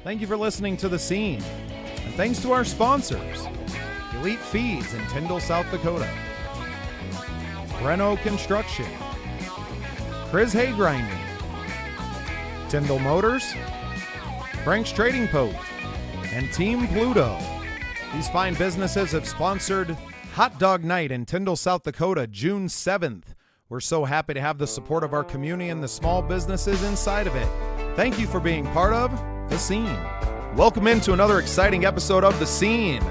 Thank you for listening to The Scene. And thanks to our sponsors, Elite Feeds in Tyndall, South Dakota, Reno Construction, Chris Hay Grinding, Tyndall Motors, Frank's Trading Post, and Team Pluto. These fine businesses have sponsored Hot Dog Night in Tyndall, South Dakota, June 7th. We're so happy to have the support of our community and the small businesses inside of it. Thank you for being part of The Scene. Welcome into another exciting episode of The Scene.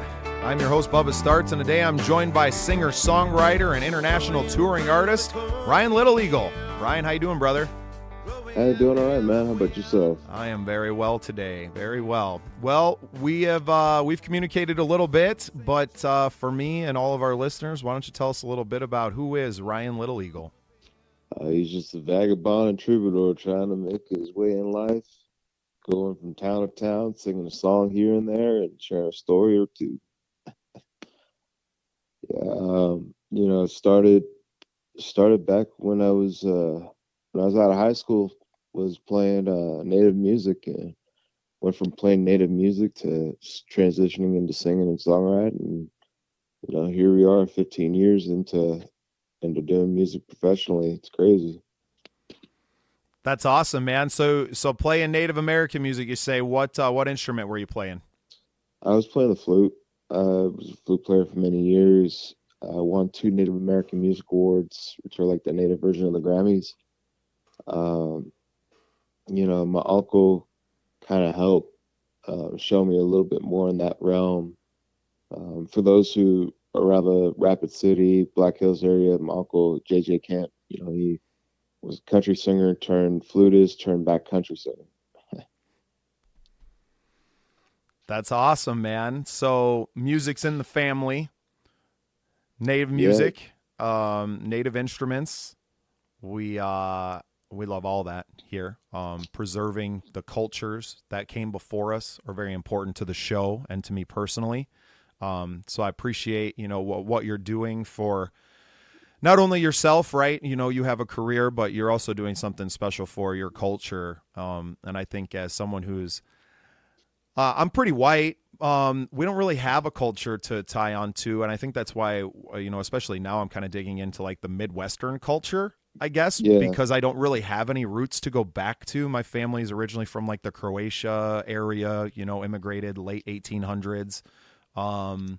I'm your host, Bubba Starts, and today I'm joined by singer, songwriter, and international touring artist, Ryan Little Eagle. Ryan, how you doing, brother? Hey, doing all right, man. How about yourself? I am very well today. Very well. Well, we've communicated a little bit, but for me and all of our listeners, why don't you tell us a little bit about who is Ryan Little Eagle? He's just a vagabond and troubadour trying to make his way in life, going from town to town, singing a song here and there, and sharing a story or two. Started back when I was out of high school. Was playing native music, and went from playing native music to transitioning into singing and songwriting. And here we are, 15 years into doing music professionally. It's crazy. That's awesome, man. So playing Native American music, you say, what instrument were you playing? I was playing the flute. I was a flute player for many years. I won 2 Native American Music Awards, which are like the native version of the Grammys. My uncle kind of helped show me a little bit more in that realm. For those who are around the Rapid City, Black Hills area, my uncle, J.J. Camp, he was a country singer, turned flutist, turned back country singer. That's awesome, man. So music's in the family, native music, native instruments. We love all that here. Preserving the cultures that came before us are very important to the show and to me personally. So I appreciate, what you're doing for not only yourself, right? You have a career, but you're also doing something special for your culture. And I think as someone who's, I'm pretty white. We don't really have a culture to tie on to. And I think that's why, especially now I'm kind of digging into like the Midwestern culture, I guess, because I don't really have any roots to go back to. My family's originally from like the Croatia area, immigrated late 1800s. That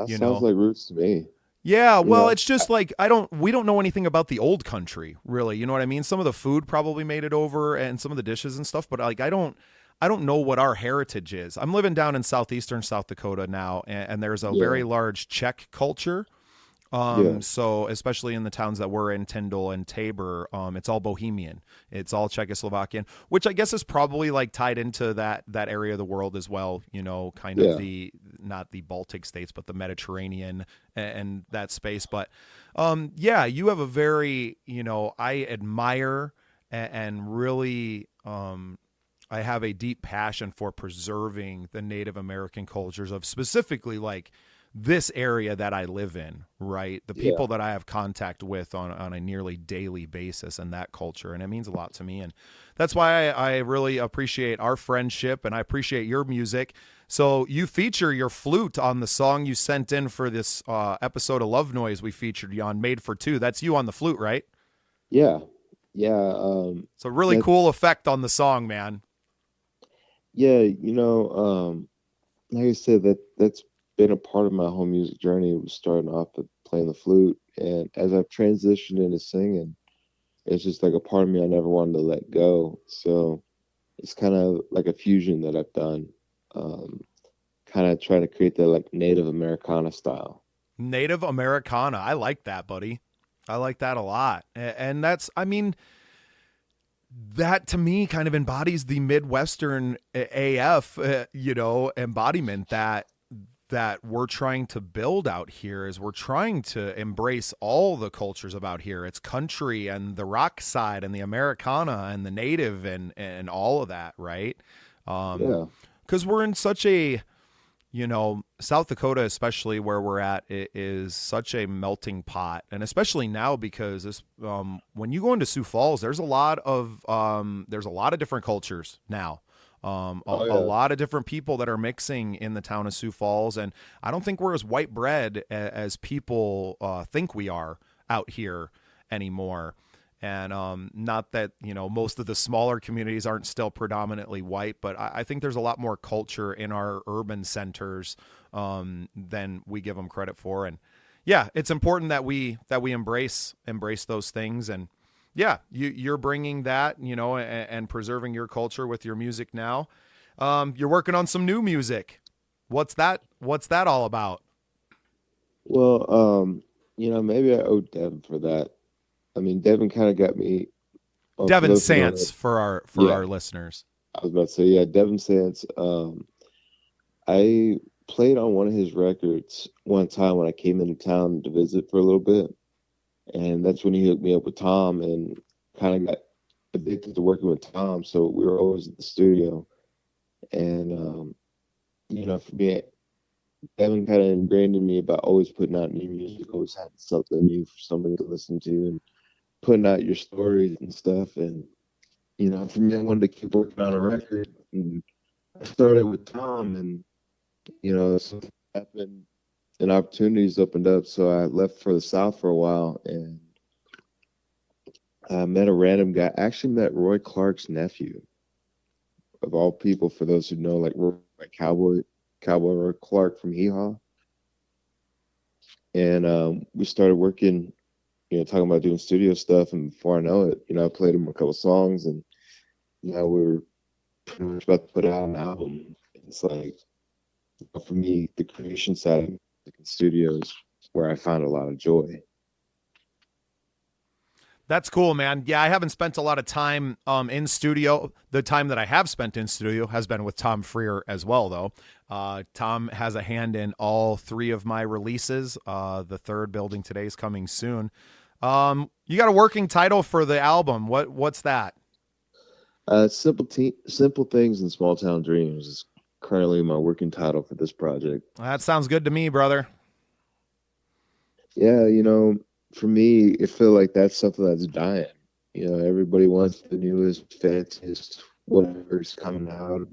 sounds like roots to me. Yeah, well, it's just like we don't know anything about the old country, really. You know what I mean? Some of the food probably made it over and some of the dishes and stuff, but like I don't know what our heritage is. I'm living down in southeastern South Dakota now, and there's a very large Czech culture. So especially in the towns that we're in, Tyndall and Tabor, it's all Bohemian. It's all Czechoslovakian, which I guess is probably like tied into that area of the world as well, kind of not the Baltic states, but the Mediterranean and that space. But, you have a very, I admire and really, I have a deep passion for preserving the Native American cultures of specifically like this area that I live in, right? The people that I have contact with on a nearly daily basis and that culture. And it means a lot to me. And that's why I really appreciate our friendship and I appreciate your music. So you feature your flute on the song you sent in for this episode of Love Noise we featured you on, Made for Two. That's you on the flute, right? Yeah. It's a really cool effect on the song, man. Yeah, like I said, that's been a part of my whole music journey. It was starting off with playing the flute, and as I've transitioned into singing, it's just like a part of me I never wanted to let go. So it's kind of like a fusion that I've done, kind of trying to create that like Native Americana style. Native Americana, I like that, buddy. I like that a lot, and that's, that to me kind of embodies the Midwestern AF, embodiment that we're trying to build out here. Is we're trying to embrace all the cultures about here. It's country and the rock side and the Americana and the native and all of that, right? Because we're in such a, South Dakota, especially where we're at, it is such a melting pot. And especially now because this, when you go into Sioux Falls, there's a lot of different cultures now. Oh A yeah. lot of different people that are mixing in the town of Sioux Falls, and I don't think we're as white bread as people think we are out here anymore. And not that most of the smaller communities aren't still predominantly white, but I think there's a lot more culture in our urban centers than we give them credit for. And yeah, it's important that we embrace those things. And yeah, you're bringing that, and preserving your culture with your music now. You're working on some new music. What's that all about? Well, maybe I owe Devin for that. I mean, Devin kind of got me. For Devin those who don't know, Sance for our yeah, listeners. I was about to say, yeah, Devin Sands. I played on one of his records one time when I came into town to visit for a little bit, and that's when he hooked me up with Tom, and kind of got addicted to working with Tom. So we were always at the studio, and for me, Devin kind of ingrained in me about always putting out new music, always having something new for somebody to listen to, and putting out your stories and stuff. And for me, I wanted to keep working on a record, and I started with Tom, and something happened and opportunities opened up. So I left for the South for a while, and I met a random guy. I actually met Roy Clark's nephew, of all people. For those who know, like Cowboy Roy Clark from Hee Haw, and we started working. Talking about doing studio stuff, and before I know it, I played him a couple songs, and we were pretty much about to put out an album. It's like, for me, the creation side of music in studios where I found a lot of joy. That's cool, man. Yeah, I haven't spent a lot of time in studio. The time that I have spent in studio has been with Tom Freer as well, though. Tom has a hand in all three of my releases. The third, Building Today, is coming soon. You got a working title for the album. What's that? Simple things and small town dreams is currently my working title for this project. That sounds good to me, brother. Yeah, for me, it feel like that's something that's dying. Everybody wants the newest, fanciest, whatever's coming out.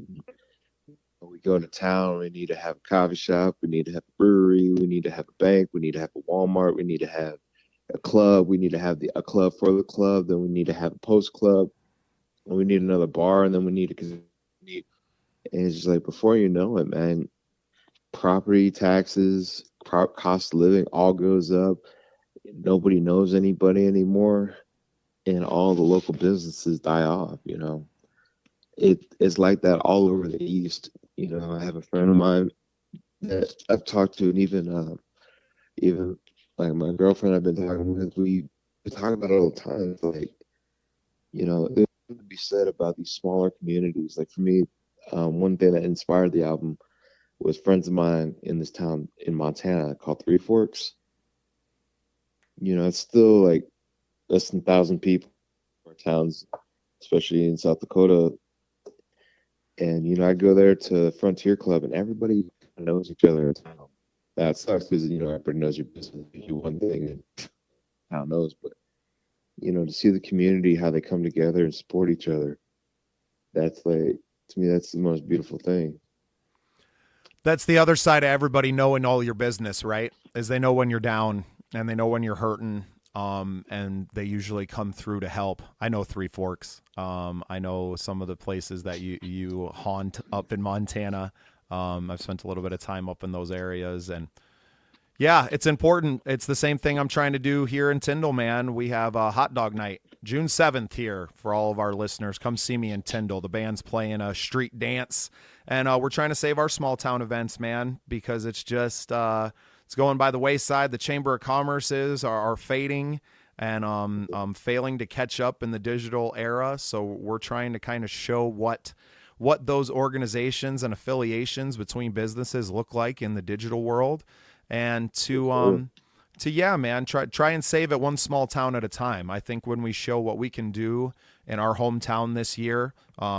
We go to town, we need to have a coffee shop, we need to have a brewery, we need to have a bank, we need to have a Walmart, we need to have a club, we need to have a club for the club, then we need to have a post club, and we need another bar, and then we need to need. And it's just like, before you know it, man, property taxes, cost of living all goes up. Nobody knows anybody anymore, and all the local businesses die off. It's like that all over the East. I have a friend of mine that I've talked to, and even like my girlfriend I've been talking with, we talk about it all the time. It's like, there's something to be said about these smaller communities. Like, for me, one thing that inspired the album was friends of mine in this town in Montana called Three Forks. It's still like less than 1,000 people or towns, especially in South Dakota. And I go there to Frontier Club, and everybody knows each other in town. That sucks because everybody knows your business. You do one thing, and town knows. But to see the community, how they come together and support each other, that's like, to me, that's the most beautiful thing. That's the other side of everybody knowing all your business, right? Is they know when you're down and they know when you're hurting. And they usually come through to help. I know Three Forks. I know some of the places that you haunt up in Montana. I've spent a little bit of time up in those areas, and yeah, it's important. It's the same thing I'm trying to do here in Tyndall, man. We have a hot dog night, June 7th here for all of our listeners. Come see me in Tyndall. The band's playing a street dance, and we're trying to save our small town events, man, because it's just it's going by the wayside. The Chamber of Commerces are fading and failing to catch up in the digital era. So we're trying to kind of show what those organizations and affiliations between businesses look like in the digital world, and yeah, man, try and save it one small town at a time. I think when we show what we can do in our hometown this year,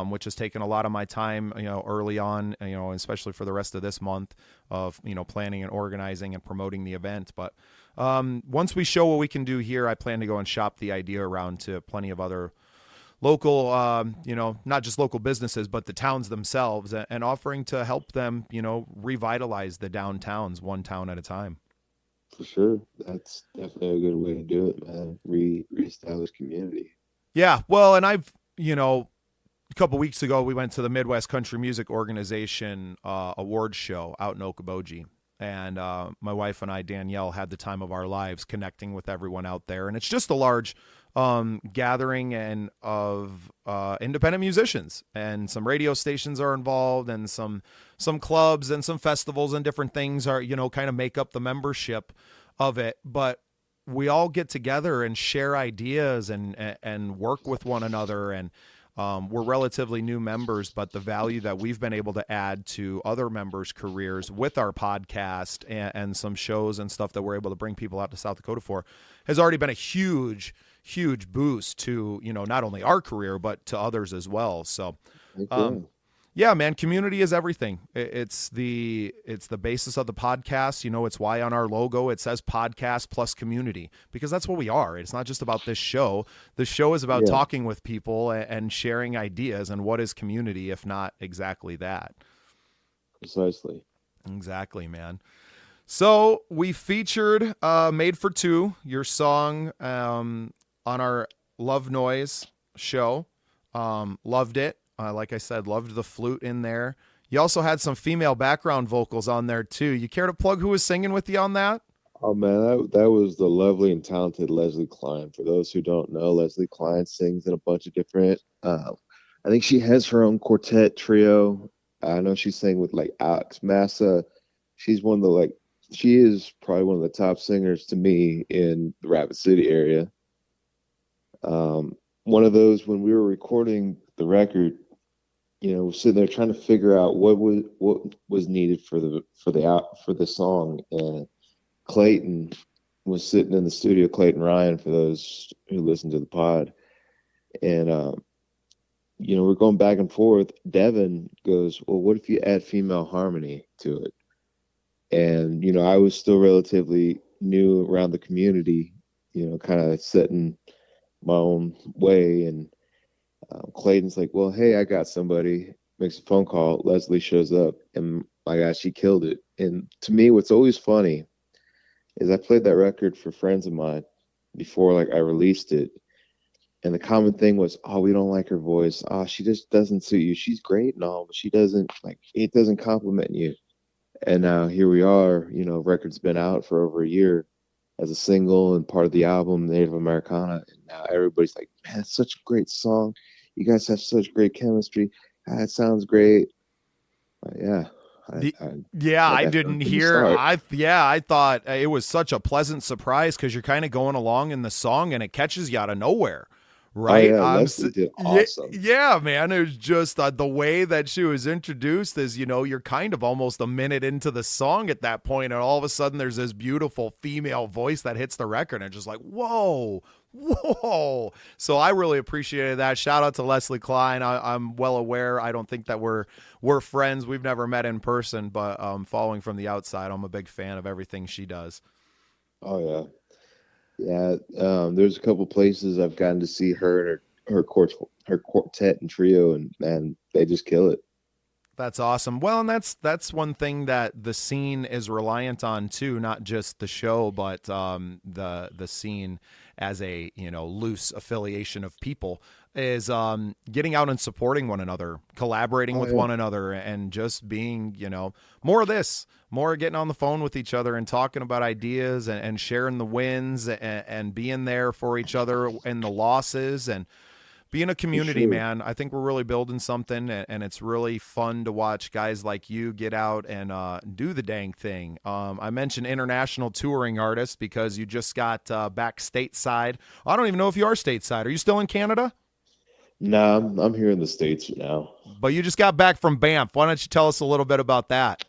which has taken a lot of my time, early on, especially for the rest of this month of, planning and organizing and promoting the event. But once we show what we can do here, I plan to go and shop the idea around to plenty of other local, not just local businesses, but the towns themselves, and offering to help them, revitalize the downtowns one town at a time. For sure. That's definitely a good way to do it, man. Reestablish community. Yeah, well, and a couple weeks ago, we went to the Midwest Country Music Organization awards show out in Okoboji. And my wife and I, Danielle, had the time of our lives connecting with everyone out there. And it's just a large gathering and of independent musicians. And some radio stations are involved, and some clubs and some festivals and different things are, kind of make up the membership of it. But we all get together and share ideas and work with one another. And we're relatively new members, but the value that we've been able to add to other members' careers with our podcast and some shows and stuff that we're able to bring people out to South Dakota for has already been a huge boost to, not only our career, but to others as well. So, Heck yeah, man, community is everything. It's the basis of the podcast. It's why on our logo it says podcast plus community, because that's what we are. It's not just about this show. The show is about yeah, talking with people and sharing ideas. And what is community if not exactly that? precisely. Exactly, man. So we featured "Made for Two," your song, on our Love Noise show. Loved it. Like I said, loved the flute in there. You also had some female background vocals on there too. You care to plug who was singing with you on that? Oh man, that was the lovely and talented Leslie Klein. For those who don't know, Leslie Klein sings in a bunch of different. I think she has her own quartet trio. I know she sang with like Alex Massa. She's one of the like she is probably one of the top singers to me in the Rapid City area. One of those when we were recording the record, sitting there trying to figure out what was needed for the song, and Clayton was sitting in the studio. Clayton Ryan, for those who listen to the pod, and we're going back and forth. Devin goes, "Well, what if you add female harmony to it?" And I was still relatively new around the community, kind of setting my own way, and Clayton's like, "Well, hey, I got somebody." Makes a phone call. Leslie shows up, and my gosh, she killed it. And to me, what's always funny is I played that record for friends of mine before like I released it, and the common thing was, "Oh, we don't like her voice. Oh, she just doesn't suit you. She's great and all, but she doesn't like it doesn't compliment you." And now here we are. Record's been out for over a year as a single and part of the album Native Americana, and now everybody's like, "Man, it's such a great song. You guys have such great chemistry. Ah, it sounds great." Yeah, I, The, I, yeah, I I got nothing didn't to hear. start. I thought it was such a pleasant surprise because you're kind of going along in the song and it catches you out of nowhere, Oh right? yeah, Leslie did Yeah, awesome. yeah, man. It was just the way that she was introduced is, you're kind of almost a minute into the song at that point, and all of a sudden there's this beautiful female voice that hits the record, and it's just like, whoa, whoa. So I really appreciated that. Shout out to Leslie Klein. I'm well aware. I don't think that we're friends. We've never met in person, but following from the outside, I'm a big fan of everything she does. Oh yeah, yeah. There's a couple places I've gotten to see her and her quartet and trio, and man, they just kill it. That's awesome. Well, and that's one thing that the scene is reliant on too, not just the show, but the scene as a loose affiliation of people is getting out and supporting one another, collaborating Oh with yeah, one another, and just being more of this, more getting on the phone with each other and talking about ideas and sharing the wins and being there for each other and the losses and being a for community, sure. man. I think we're really building something, and it's really fun to watch guys like you get out and do the dang thing. I mentioned international touring artists because you just got back stateside. I don't even know if you are stateside. Are you still in Canada? Nah, I'm here in the States now. But you just got back from Banff. Why don't you tell us a little bit about that?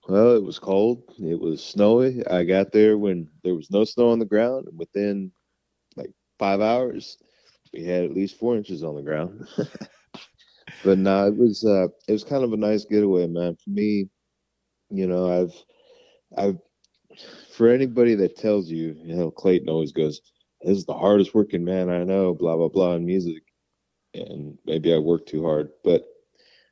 Well, it was cold. It was snowy. I got there when there was no snow on the ground, and within like 5 hours, we had at least 4 inches on the ground. But no, it was kind of a nice getaway, man. For me, I've for anybody that tells you, Clayton always goes, this is the hardest working man I know, blah blah blah in music. And maybe I work too hard, but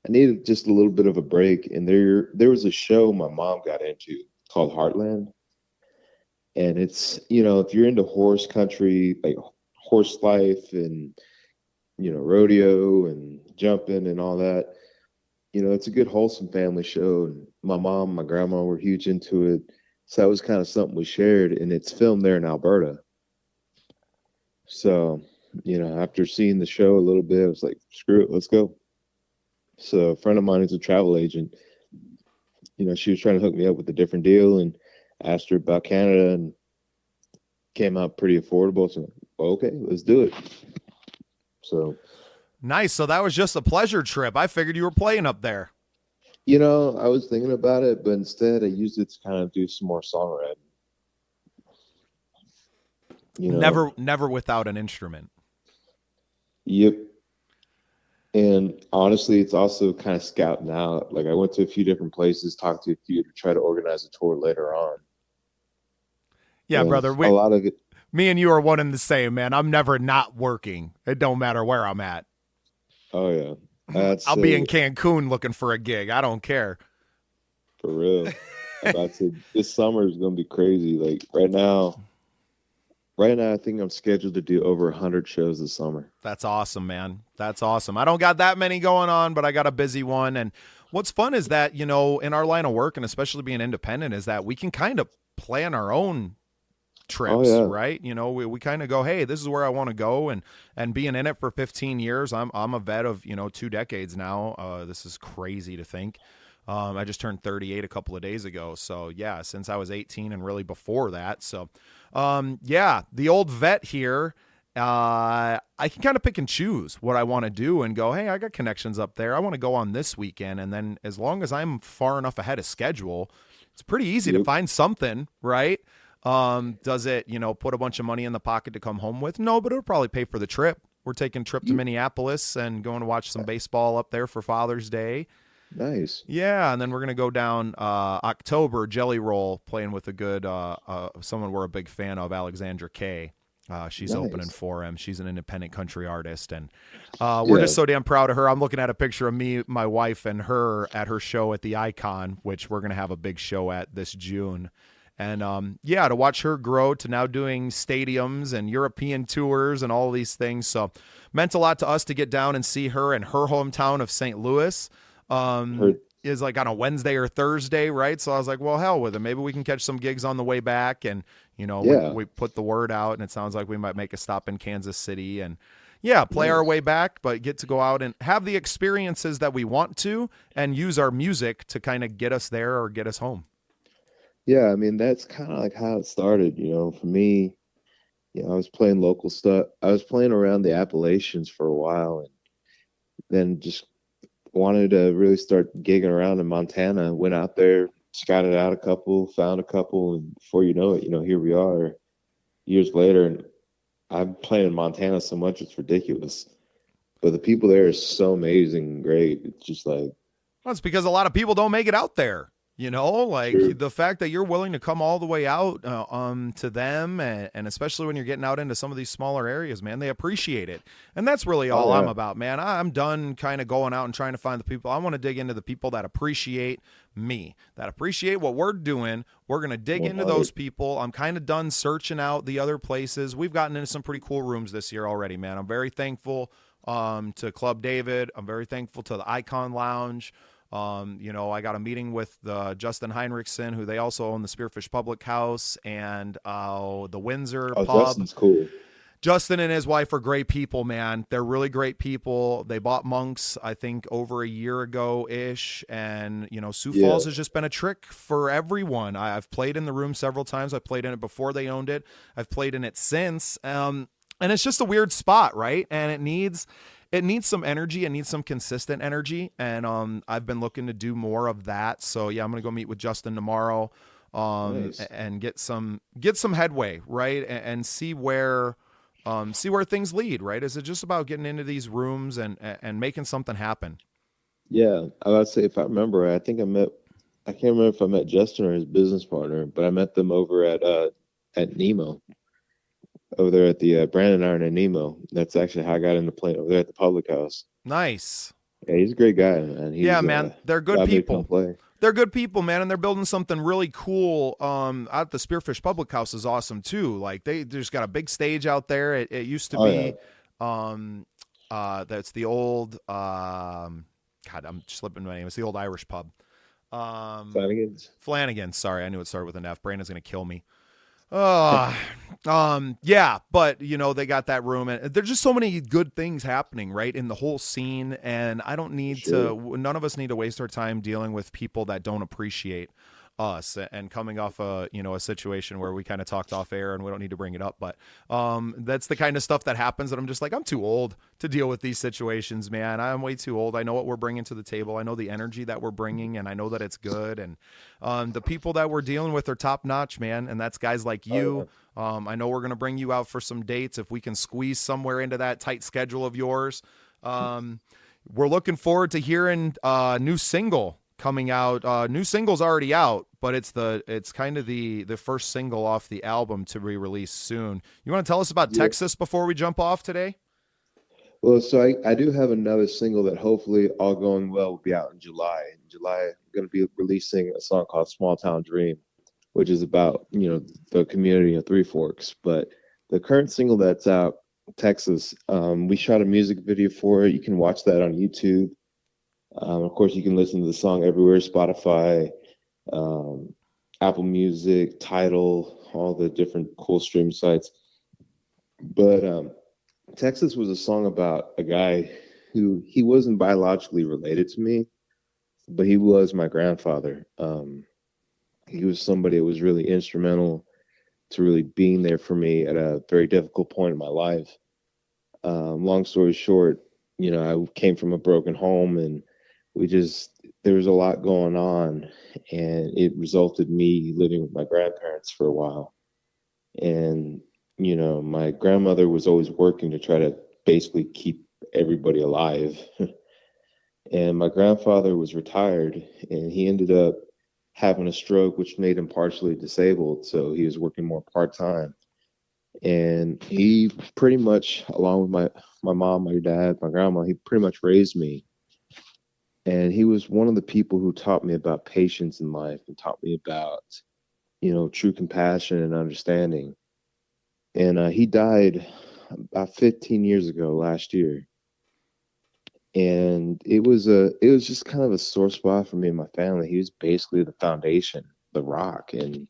I needed just a little bit of a break. And there was a show my mom got into called Heartland. And it's, if you're into horse country, like horse life and, rodeo and jumping and all that, it's a good wholesome family show. And my mom, my grandma were huge into it. So that was kind of something we shared, and it's filmed there in Alberta. So, after seeing the show a little bit, I was like, screw it, let's go. So a friend of mine who's a travel agent, she was trying to hook me up with a different deal and asked her about Canada and came out pretty affordable. So, well, okay, let's do it. So, Nice. So that was just a pleasure trip. I figured you were playing up there. I was thinking about it, but instead I used it to kind of do some more songwriting, you know. Never without an instrument. Yep. And honestly, it's also kind of scouting out. Like I went to a few different places, talked to a few to try to organize a tour later on. Yeah, And brother. a lot of it, Me and you are one and the same, man. I'm never not working. It don't matter where I'm at. oh yeah, I'd I'll be say in Cancun looking for a gig. I don't care. for real. I'd say this summer is gonna be crazy. Like right now, I think I'm scheduled to do over 100 shows this summer. That's awesome, man. That's awesome. I don't got that many going on, but I got a busy one. And what's fun is that, in our line of work and especially being independent is that we can kind of plan our own Oh trips, yeah, right? We kind of go, hey, this is where I want to go, and being in it for 15 years, I'm a vet of 2 decades now. This is crazy to think. I just turned 38 a couple of days ago, so yeah, since I was 18 and really before that. So, yeah, the old vet here. I can kind of pick and choose what I want to do and go, hey, I got connections up there. I want to go on this weekend, and then as long as I'm far enough ahead of schedule, it's pretty easy to yep, find something, right? Does it, put a bunch of money in the pocket to come home with? No, but it'll probably pay for the trip. We're taking a trip to yep. Minneapolis and going to watch some baseball up there for Father's Day. Nice. Yeah, and then we're gonna go down October Jelly Roll, playing with a good someone we're a big fan of, Alexandra Kay. She's opening Nice. for him. She's an independent country artist, and we're Yeah, just so damn proud of her. I'm looking at a picture of me, my wife, and her at her show at the Icon, which we're gonna have a big show at this June. And yeah, to watch her grow to now doing stadiums and European tours and all these things. So meant a lot to us to get down and see her in her hometown of St. Louis. heard. Is like on a Wednesday or Thursday, right? So I was like, well, hell with it. Maybe we can catch some gigs on the way back. And, Yeah, we put the word out, and it sounds like we might make a stop in Kansas City and, yeah, play our nice. way back, but get to go out and have the experiences that we want to and use our music to kind of get us there or get us home. Yeah, I mean that's kind of like how it started. For me, I was playing local stuff. I was playing around the Appalachians for a while, and then just wanted to really start gigging around in Montana. Went out there, scouted out a couple, found a couple, and before you know it, here we are years later. And I'm playing in Montana so much it's ridiculous. But the people there are so amazing and great. It's just like, Well, it's because a lot of people don't make it out there. Like sure. the fact that you're willing to come all the way out to them, and especially when you're getting out into some of these smaller areas, man, they appreciate it. And that's really Oh all I'm yeah, about, man. I'm done kind of going out and trying to find the people. I want to dig into the people that appreciate me, that appreciate what we're doing. We're going to dig into 100. those people. I'm kind of done searching out the other places. We've gotten into some pretty cool rooms this year already, man. I'm very thankful to Club David. I'm very thankful to the Icon Lounge. I got a meeting with Justin Heinrichsen, who they also own the Spearfish Public House and the Windsor Oh, Pub. Justin's cool. Justin and his wife are great people, man. They're really great people. They bought Monks, I think, over a year ago ish. And, Sioux Yeah, Falls has just been a trick for everyone. I've played in the room several times. I played in it before they owned it. I've played in it since. And it's just a weird spot, right? And it needs some energy. It needs some consistent energy, and I've been looking to do more of that. So yeah, I'm gonna go meet with Justin tomorrow, nice. and get some headway, right, and see where things lead, right? Is it just about getting into these rooms and making something happen? Yeah, I would say if I remember, right, I can't remember if I met Justin or his business partner, but I met them over at Nemo. over there at the Brandon Iron and Nemo. That's actually how I got into playing over there at the Public House. Nice. Yeah, he's a great guy, man. Yeah, He's man, they're good allowed me to come people. play. They're good people, man, and they're building something really cool. Out at the Spearfish Public House is awesome too. Like they just got a big stage out there. It used to Oh yeah, be, um, that's the old, God, I'm slipping my name. It's the old Irish pub. Flanagan's. Flanagan. Sorry, I knew it started with an F. Brandon's gonna kill me. Uh, yeah, but they got that room, and there's just so many good things happening, right, in the whole scene. And I don't For need sure. to, none of us need to waste our time dealing with people that don't appreciate us, and coming off a situation where we kind of talked off air and we don't need to bring it up, but that's the kind of stuff that happens, and I'm just like, I'm too old to deal with these situations, man. I'm way too old. I know what we're bringing to the table. I know the energy that we're bringing, and I know that it's good. And the people that we're dealing with are top notch, man. And that's guys like Oh you. yeah. I know we're going to bring you out for some dates if we can squeeze somewhere into that tight schedule of yours. Um, we're looking forward to hearing new single coming out. New single's already out, but it's kind of the first single off the album to be released soon. You want to tell us about Yeah. Texas before we jump off today? Well, so I do have another single that hopefully, all going well, will be out in July. In July, I'm going to be releasing a song called Small Town Dream, which is about, the community of Three Forks. But the current single that's out, Texas, we shot a music video for it. You can watch that on YouTube. Of course, you can listen to the song everywhere, Spotify, um, Apple Music, Tidal, all the different cool stream sites. But Texas was a song about a guy who he wasn't biologically related to me, but he was my grandfather. He was somebody that was really instrumental to really being there for me at a very difficult point in my life. Long story short, I came from a broken home, and there was a lot going on, and it resulted me living with my grandparents for a while. And, my grandmother was always working to try to basically keep everybody alive. And my grandfather was retired, and he ended up having a stroke, which made him partially disabled. So he was working more part time. And he pretty much, along with my mom, my dad, my grandma, he pretty much raised me. And he was one of the people who taught me about patience in life and taught me about, true compassion and understanding. And he died about 15 years ago last year. And it was just kind of a sore spot for me and my family. He was basically the foundation, the rock. And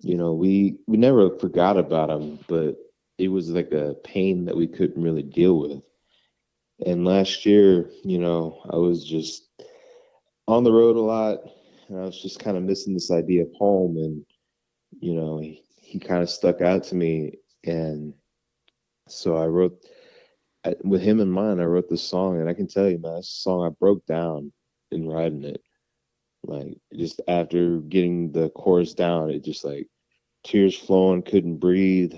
we never forgot about him, but it was like a pain that we couldn't really deal with. And last year, I was just on the road a lot, and I was just kind of missing this idea of home. And he kind of stuck out to me. And so with him in mind, I wrote this song. And I can tell you, man, this song, I broke down in writing it. Like, just after getting the chorus down, it just like tears flowing, couldn't breathe.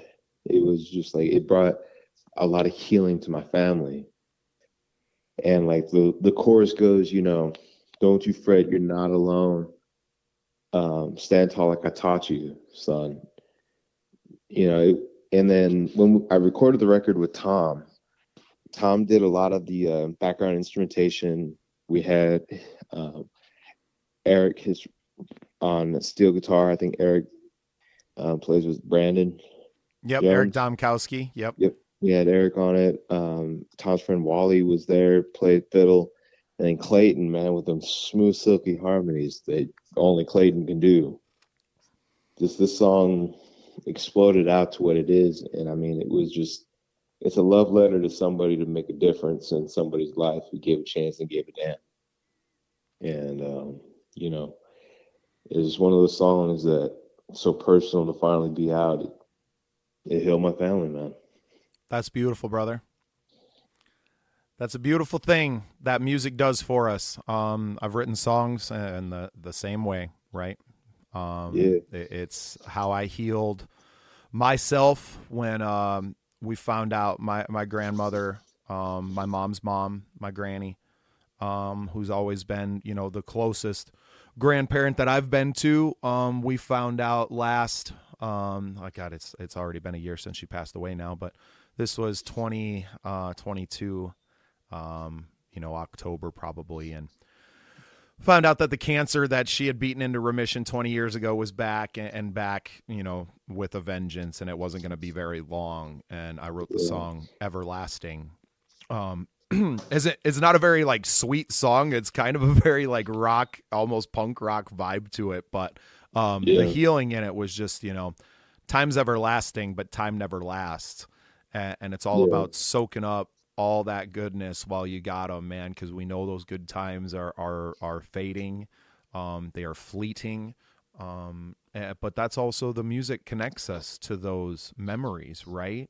It was just like it brought a lot of healing to my family. And like the chorus goes, don't you fret, you're not alone. Stand tall like I taught you, son. You know, it, and then when I recorded the record with Tom, Tom did a lot of the background instrumentation. We had um, Eric his on steel guitar. I think Eric plays with Brandon Yep, Eric Jones. Domkowski. Yep. Yep, we had Eric on it. Tom's friend Wally was there, played fiddle, and then Clayton, man, with them smooth, silky harmonies that only Clayton can do. Just this song exploded out to what it is, and I mean, it's a love letter to somebody to make a difference in somebody's life who gave a chance and gave a damn. And you know, it's one of those songs that so personal to finally be out. It healed my family, man. That's beautiful, brother. That's a beautiful thing that music does for us. I've written songs in the same way, right? Yeah, It's how I healed myself when we found out my grandmother, my mom's mom, my granny, who's always been, the closest grandparent that I've been to. We found out last Oh God, it's already been a year since she passed away now, but this was 2022, October probably, and found out that the cancer that she had beaten into remission 20 years ago was back and back, with a vengeance, and it wasn't going to be very long. And I wrote the song Everlasting. It's not a very like sweet song. It's kind of a very like rock, almost punk rock vibe to it. But the healing in it was just, time's everlasting, but time never lasts. And it's all about soaking up all that goodness while you got them, man, because we know those good times are fading. They are fleeting. But that's also the music connects us to those memories, right?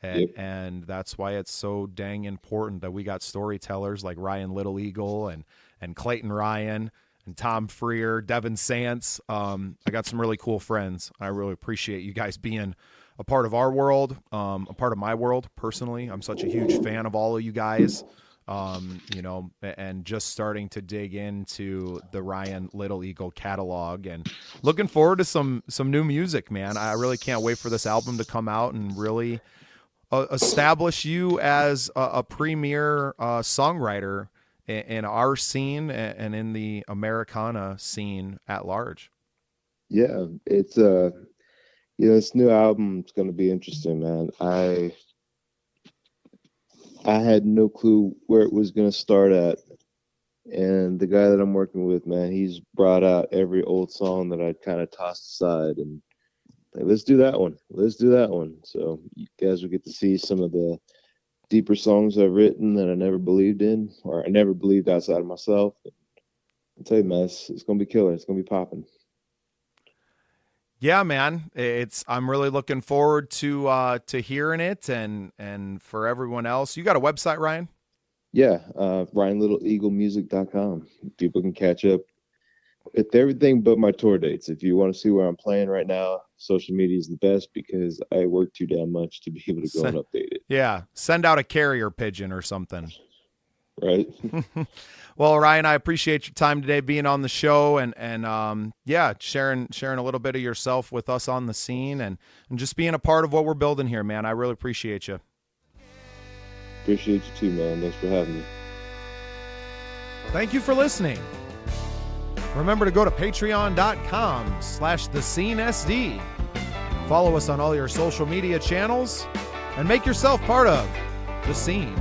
And that's why it's so dang important that we got storytellers like Ryan Little Eagle and Clayton Ryan and Tom Freer, Devin Sance. I got some really cool friends. I really appreciate you guys being a part of our world, a part of my world personally. I'm such a huge fan of all of you guys, and just starting to dig into the Ryan Little Eagle catalog and looking forward to some new music, man. I really can't wait for this album to come out and really establish you as a premier songwriter in our scene and in the Americana scene at large. Yeah, it's this new album is going to be interesting, man. I had no clue where it was going to start at, and the guy that I'm working with, man, he's brought out every old song that I'd kind of tossed aside, and like, let's do that one. So you guys will get to see some of the deeper songs I've written that I never believed in, or I never believed outside of myself. I'll tell you, man, it's going to be killer. It's going to be popping. Yeah, man, I'm really looking forward to hearing it, and for everyone else, you got a website, Ryan? Yeah, RyanLittleEagleMusic.com. People can catch up with everything but my tour dates. If you want to see where I'm playing right now, social media is the best because I work too damn much to be able to go and update it. Yeah, send out a carrier pigeon or something. Right. Well, Ryan, I appreciate your time today being on the show and sharing a little bit of yourself with us on the scene and just being a part of what we're building here, man. I really appreciate you. Appreciate you too, man. Thanks for having me. Thank you for listening. Remember to go to patreon.com/thescenesd. Follow us on all your social media channels and make yourself part of The Scene.